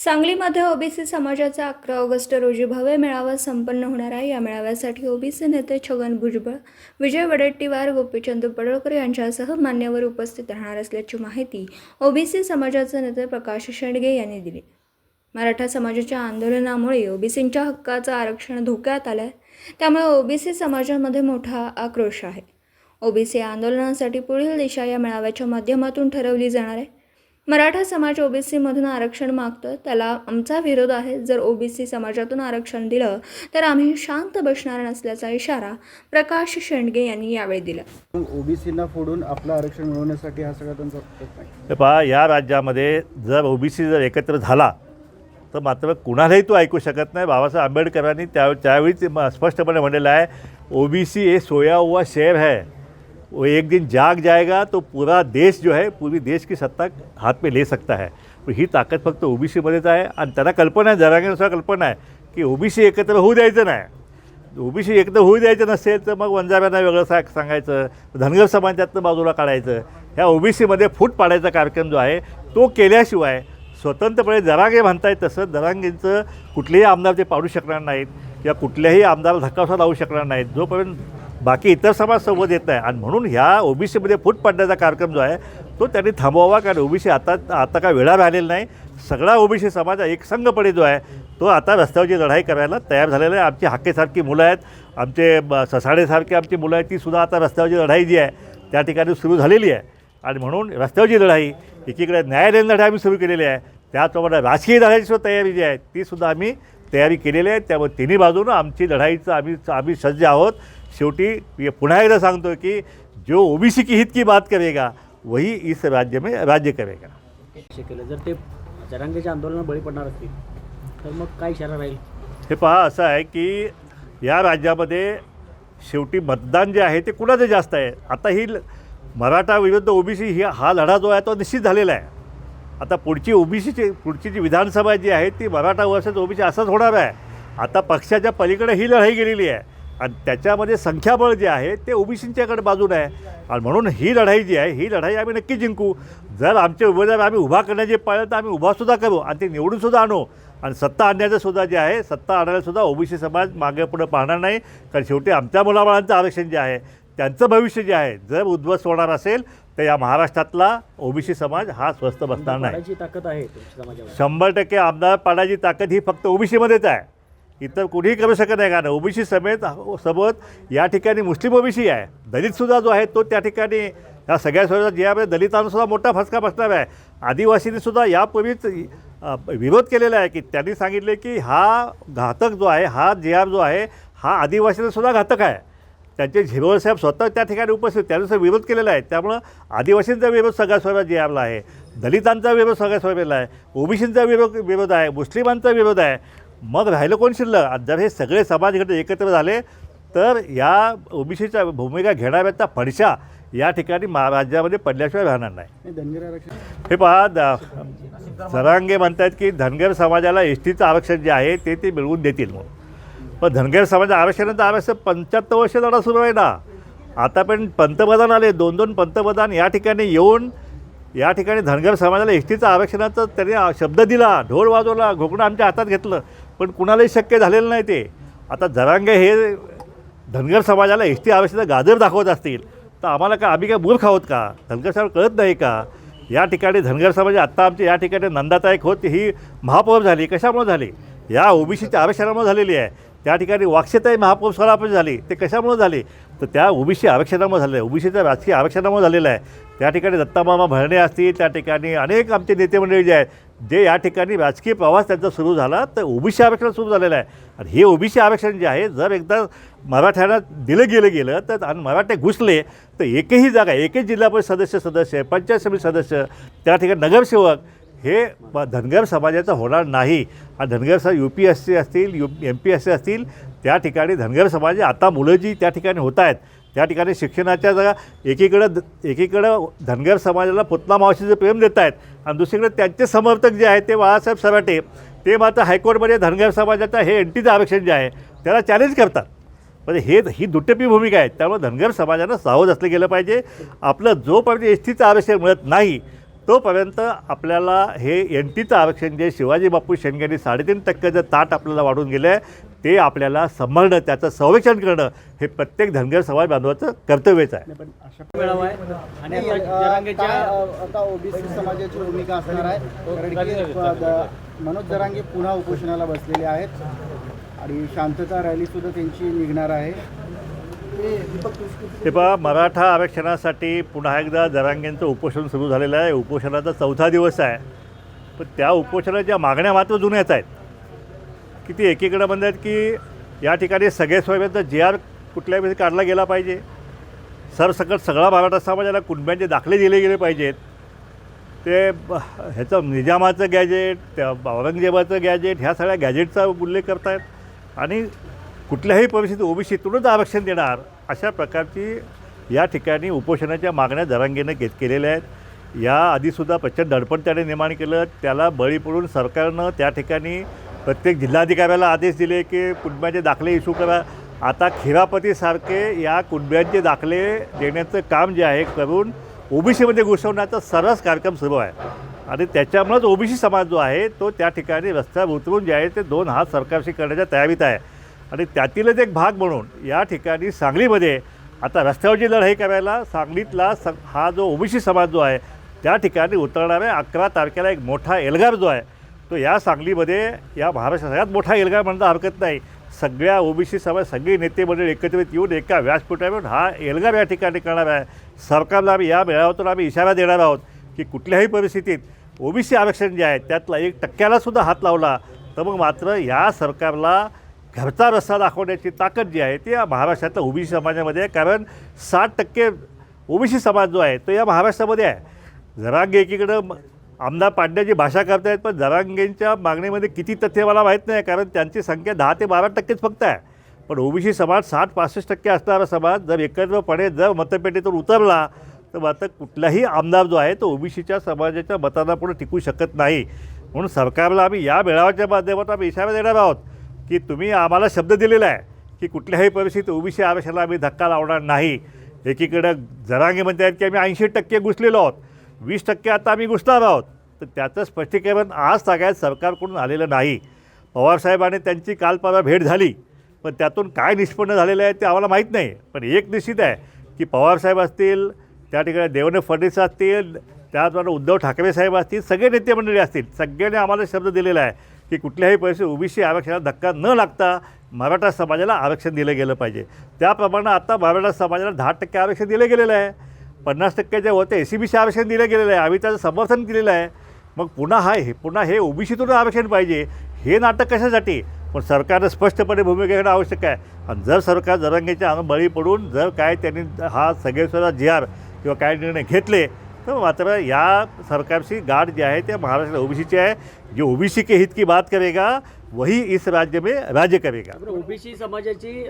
सांगलीमध्ये ओबीसी समाजाचा 11 ऑगस्ट रोजी भव्य मेळावा संपन्न होणार आहे। या मेळाव्यासाठी ओबीसी नेते छगन भुजबळ, विजय वडेट्टीवार, गोपीचंद पडळकर यांच्यासह मान्यवर उपस्थित राहणार असल्याची माहिती ओबीसी समाजाचे नेते प्रकाश शेंडगे यांनी दिली। मराठा समाजाच्या आंदोलनामुळे ओबीसींच्या हक्काचं आरक्षण धोक्यात आलं आहे, त्यामुळे ओबीसी समाजामध्ये मोठा आक्रोश आहे। ओबीसी आंदोलनासाठी पुढील दिशा या मेळाव्याच्या माध्यमातून ठरवली जाणार आहे। मराठा समाज ओबीसीमधून आरक्षण मागतो, त्याला आमचा विरोध आहे। जर ओबीसी समाजातून आरक्षण दिलं तर आम्ही शांत बसणार नसल्याचा इशारा प्रकाश शेंडगे यांनी यावेळी दिला। ओबीसीना फोडून आपलं आरक्षण मिळवण्यासाठी हा सगळा त्यांचा प्रयत्न आहे। पहा, या राज्यामध्ये जर ओबीसी जर एकत्र झाला तर मात्र कुणालाही तो ऐकू शकत नाही। बाबासाहेब आंबेडकरांनी त्यावेळी स्पष्टपणे म्हटलेलं आहे, ओबीसी ये सोया हुआ शेर है, वो एक दिन जाग जाएगा तो पूरा देश जो है, पूरी देश की सत्ता हाथ में ले सकता है। ही ताकद फक्त ओबीसीमध्येच आहे आणि त्यांना कल्पना आहे, जरांगेनुसार कल्पना आहे की ओबीसी एकत्र होऊ द्यायचं नाही। ओबीसी एकत्र होऊ द्यायचं नसेल तर मग वंजाऱ्यांना वेगळं सांगायचं, धनगर समाजातनं बाजूला काढायचं। ह्या ओबीसीमध्ये फूट पाडायचा कार्यक्रम जो आहे तो केल्याशिवाय स्वतंत्रपणे जरांगे म्हणतायत तसं जरांगेंचं कुठलेही आमदार ते पाडू शकणार नाहीत किंवा कुठल्याही आमदार धक्कासा लावू शकणार नाहीत जोपर्यंत बाकी इतर समाज सोबत येत नाही। आणि म्हणून ह्या ओबीसीमध्ये फूट पाडण्याचा कार्यक्रम जो आहे तो त्यांनी थांबवावा, कारण ओबीसी आता काय वेळा राहिलेला नाही। सगळा ओबीसी समाज एकसंघपणे जो आहे तो आता रस्त्यावरची लढाई करायला तयार झालेला आहे। आमची हाकेसारखी मुलं आहेत, आमचे ससाडेसारखी आमची मुलं आहेत, तीसुद्धा आता रस्त्यावरची लढाई जी आहे त्या ठिकाणी सुरू झालेली आहे। आणि म्हणून रस्त्यावरची लढाई, एकीकडे न्यायालयीन लढाई आम्ही सुरू केलेली आहे, त्याचप्रमाणे राजकीय लढाईची सुद्धा तयारी जी आहे तीसुद्धा आम्ही तयारी केलेली आहे। त्यामुळे तिन्ही बाजूनं आमची लढाईचं आम्ही सज्ज आहोत। शेवटी पुन्हा एकदा सांगतो की जो ओबीसी की हित की बात करेगा वही इस राज्य में राज्य करेगा। केलं जर ते जरांगेच्या आंदोलनात बळी पडणार असतील तर मग काय इशारा राहील? हे पहा, असं आहे की या राज्यामध्ये शेवटी मतदान जे आहे ते कुणाचं जास्त आहे। आता ही मराठा विरुद्ध ओबीसी हा लढा जो आहे तो निश्चित झालेला आहे। आता पुढची जी विधानसभा जी आहे ती मराठा वर्सेस ओबीसी असंच होणार आहे। आता पक्षाच्या पलीकडे ही लढाई गेलेली आहे आणि त्याच्यामध्ये संख्याबळ जे आहे ते ओबीसींच्याकडे बाजूने आहे। आणि म्हणून ही लढाई जी आहे ही लढाई आम्ही नक्की जिंकू। जर आमचे उमेदवार आम्ही उभा करण्याचे पाहिलं तर आम्ही उभासुद्धा करू आणि ते निवडूनसुद्धा आणू। आणि सत्ता आणण्याचं सुद्धा जे आहे, सत्ता आणायलासुद्धा ओबीसी समाज मागे पुढे पाहणार नाही, कारण शेवटी आमच्या मुलाबाळांचं आरक्षण जे आहे त्यांचं भविष्य जे आहे जर उद्ध्वस्त होणार असेल तर या महाराष्ट्रातला ओबीसी समाज हा स्वस्थ बसणार नाही। ताकद आहे तुमच्या समाजामध्ये 100% आमदार पाडायची ताकद ही फक्त ओबीसीमध्येच आहे, इतर कुठेही करू शकत नाही। कारण ओबीसी सोबत या ठिकाणी मुस्लिम ओबीसी आहे, दलितसुद्धा जो आहे तो त्या ठिकाणी ह्या सगळ्या सोबत ज्यामध्ये दलितांनासुद्धा मोठा फटका बसणार आहे। आदिवासींनीसुद्धा यापूर्वीच विरोध केलेला आहे की त्यांनी सांगितले की हा घातक जो आहे, हा जिहाद जो आहे हा आदिवासींनासुद्धा घातक आहे। त्यांचे झिरोळ साहेब स्वतः त्या ठिकाणी उपस्थित, त्यानुसार विरोध केलेला आहे। त्यामुळं आदिवासींचा विरोध सगळ्या सर्वात जिहादला आहे, दलितांचा विरोध सगळ्या सर्वांना आहे, ओबीसींचा विरोध आहे, मुस्लिमांचा विरोध आहे। मग राहिलं कोण शिल्लक? जर हे सगळे समाज एकत्र झाले तर या ओबीसीच्या भूमिका घेणाऱ्याचा फडशा या ठिकाणी राज्यामध्ये पडल्याशिवाय राहणार नाही। धनगर आरक्षण हे पहा, जरांगे म्हणतात की धनगर समाजाला एसटीचं आरक्षण जे आहे ते मिळवून देतील म्हणून। पण धनगर समाज आरक्षणाचं आरक्षण 75 वर्ष लढा सुरू आहे ना। आता पण पंतप्रधान आले, 2 पंतप्रधान या ठिकाणी येऊन या ठिकाणी धनगर समाजाला एसटीचं आरक्षणाचं त्यांनी शब्द दिला, ढोल वाजवला, घोकणं आमच्या हातात घेतलं, पण कुणालाही शक्य झालेलं नाही ते। आता जरांगे हे धनगर समाजाला एसटी आरक्षणाचं गाजर दाखवत असतील तर आम्हाला आम्ही काय मूर्ख आहोत का? धनगर समाज कळत नाही का? या ठिकाणी धनगर समाज आत्ता आमच्या या ठिकाणी नंदाताईक होत ही महापौर झाली, कशामुळे झाली? या ओबीसीच्या आरक्षणामुळे झालेली आहे। त्या ठिकाणी वाक्षताई महापौर स्वरापच झाली, ते कशामुळे झाली? तर त्या ओबीसी आरक्षणामुळे झालं आहे, ओबीसीच्या राजकीय आरक्षणामुळे झालेलं आहे। त्या ठिकाणी दत्तामामा भरणे असतील, त्या ठिकाणी अनेक आमचे नेते मंडळी जे आहेत जे या ठिकाणी राजकीय प्रवास त्यांचा सुरू झाला तर ओबीसी आरक्षण सुरू झालेलं आहे। आणि हे ओबीसी आरक्षण जे आहे जर एकदा मराठ्यांना दिलं गेलं तर आणि मराठे घुसले तर एकही जागा, एकही जिल्हा परिषद सदस्य, पंचायत समिती सदस्य, त्या ठिकाणी नगरसेवक हे धनगर समाजाचं होणार नाही। आणि धनगर UPSC असतील, MPSC असतील, त्या ठिकाणी धनगर समाज आता मुलं जी त्या ठिकाणी होत आहेत त्या ठिकाणी शिक्षणाच्या जागा एकीकडं धनगर समाजाला पुतना मावशीचं प्रेम देत आहेत आणि दुसरीकडे त्यांचे समर्थक जे आहेत ते बाळासाहेब सराटे ते मात्र हायकोर्टमध्ये धनगर समाजाचा हे एनटीचं आरक्षण जे आहे त्याला चॅलेंज करतात। म्हणजे ही दुटप्पी भूमिका आहे। त्यामुळे धनगर समाजानं सावध असलं गेलं पाहिजे। आपलं जोपर्यंत एसटीचं आरक्षण मिळत नाही तोपर्यंत आपल्याला हे एन.टीचं आरक्षण जे शिवाजी बापू शेंडगे यांनी 3.5% ताट आपल्याला वाढून गेलं आहे ते आपल्याला सांभाळणं, त्याचं संरक्षण करणं हे प्रत्येक धनगर समाज बांधवाचं कर्तव्यच आहे. पण अशा मेळावा आहे आणि आता जरांगेच्या आता ओबीसी समाजाची भूमिका असणार आहे कारण की मनोज जरांगे पुन्हा उपोषणाला बसलेले आहेत आणि शांतता रॅली सुद्धा त्यांची निघणार आहे. हे पहा, मराठा आरक्षणासाठी पुन्हा एकदा जरांगेंचं उपोषण सुरू झालेलं आहे. उपोषणाचा 4था दिवस आहे. पण त्या उपोषणाच्या मागण्या मात्र जुन्याच आहेत. किती एकीकडे म्हणतात की या ठिकाणी सगळे सोयीचा जी.आर. कुठल्याही वेळी काढला गेला पाहिजे. सरसकट सगळा मराठा समाजाला कुटुंबांचे दाखले दिले गेले पाहिजेत. ते ह्याचं निजामाचं गॅजेट, त्या औरंगजेबाचं गॅजेट, ह्या सगळ्या गॅजेटचा उल्लेख करत आहेत आणि कुठल्याही परिस्थितीत ओबीसीतूनच आरक्षण देणार अशा प्रकारची या ठिकाणी उपोषणाच्या मागण्या जरांगेनं केलेल्या आहेत. याआधीसुद्धा प्रचंड दडपण त्याने निर्माण केलं. त्याला बळी पडून सरकारनं त्या ठिकाणी प्रत्येक जिल्हाधिकाऱ्याला आदेश दिले की कुटुंबाचे दाखले इश्यू करा. आता खिरापतीसारखे या कुटुंबांचे दाखले देण्याचं काम जे आहे करून ओबीसीमध्ये घुसवण्याचा सर्रास कार्यक्रम सुरू आहे आणि त्याच्यामुळंच ओबीसी समाज जो आहे तो त्या ठिकाणी रस्त्यावर उतरून जे आहे ते 2 हात सरकारशी करण्याच्या तयारीत आहे. आणि त्यातीलच एक भाग म्हणून या ठिकाणी सांगलीमध्ये आता रस्त्यावरची लढाई करायला सांगलीतला हा जो ओबीसी समाज जो आहे त्या ठिकाणी उतरणार आहे. 11 तारखेला एक मोठा एल्गार जो आहे तो या सांगलीमध्ये या महाराष्ट्रात सगळ्यात मोठा एल्गार म्हणता हरकत नाही. सगळ्या ओबीसी समाज सगळी नेते मंडळी एकत्रित येऊन एका व्यासपीठावर हा एल्गार या ठिकाणी करणार आहे. सरकारला आम्ही या मेळाव्यातून आम्ही इशारा देणार आहोत की कुठल्याही परिस्थितीत ओबीसी आरक्षण जे आहे त्यातला 1% सुद्धा हात लावला तर मग मात्र या सरकारला घरचा रस्ता दाखवण्याची ताकद जी आहे ती या महाराष्ट्रातल्या ओबीसी समाजामध्ये आहे. कारण 60% ओबीसी समाज जो आहे तो या महाराष्ट्रामध्ये आहे. जरांगे एकीकडं आमदार पाडण्याची भाषा करतायत पण जरांगेंच्या मागणीमध्ये किती तथ्य मला माहीत नाही कारण त्यांची संख्या 10 ते 12% फक्त आहे. पण ओबीसी समाज 60-65% असणारा समाज जर एकत्रपणे जर मतपेटीतून उतरला तर मात्र कुठलाही आमदार जो आहे तो ओबीसीच्या समाजाच्या मतांना पुढे टिकू शकत नाही. म्हणून सरकारला आम्ही या मेळाव्याच्या माध्यमातून आम्ही इशारा देणार आहोत की तुम्ही आम्हाला शब्द दिलेला आहे की कुठल्याही परिस्थितीत ओबीसी आरक्षणाला आम्ही धक्का लावणार नाही. एकीकडं जरांगे म्हणत आहेत की आम्ही 80% घुसलेलो आहोत, 20% आता आम्ही घुसणार आहोत. तर त्याचं स्पष्टीकरण आज सगळ्यात सरकारकडून आलेलं नाही. पवारसाहेबांनी त्यांची काल परवा भेट झाली पण त्यातून काय निष्पन्न झालेलं आहे ते आम्हाला माहीत नाही. पण एक निश्चित आहे की पवारसाहेब असतील, त्या ठिकाणी देवेंद्र फडणवीस असतील, त्याचबरोबर उद्धव ठाकरे साहेब असतील, सगळे नेते मंडळी असतील, सगळ्यांनी आम्हाला शब्द दिलेला आहे की कुठल्याही परिस्थितीत ओबीसी आरक्षणाला धक्का न लागता मराठा समाजाला आरक्षण दिलं गेलं पाहिजे. त्याप्रमाणे आता मराठा समाजाला 10% आरक्षण दिलं गेलेलं आहे. 50% जे होते SCBC आरक्षण दिलं गेलेलं आहे. आम्ही त्याचं समर्थन केलेलं आहे. मग पुन्हा हे ओबीसीतून आरक्षण पाहिजे हे नाटक कशासाठी? पण सरकारनं स्पष्टपणे भूमिका घेणं आवश्यक आहे. आणि जर सरकार जरांगेच्या बळी पडून जर काय त्यांनी हा सगळेसुद्धा जी.आर. किंवा काय निर्णय घेतले तर मात्र या सरकारची गाठ जी आहे त्या महाराष्ट्र ओबीसीची आहे. जो ओबीसी के हित की बात करेगा वही इस राज्य में राज्य करेगा. ओबीसी समाजाची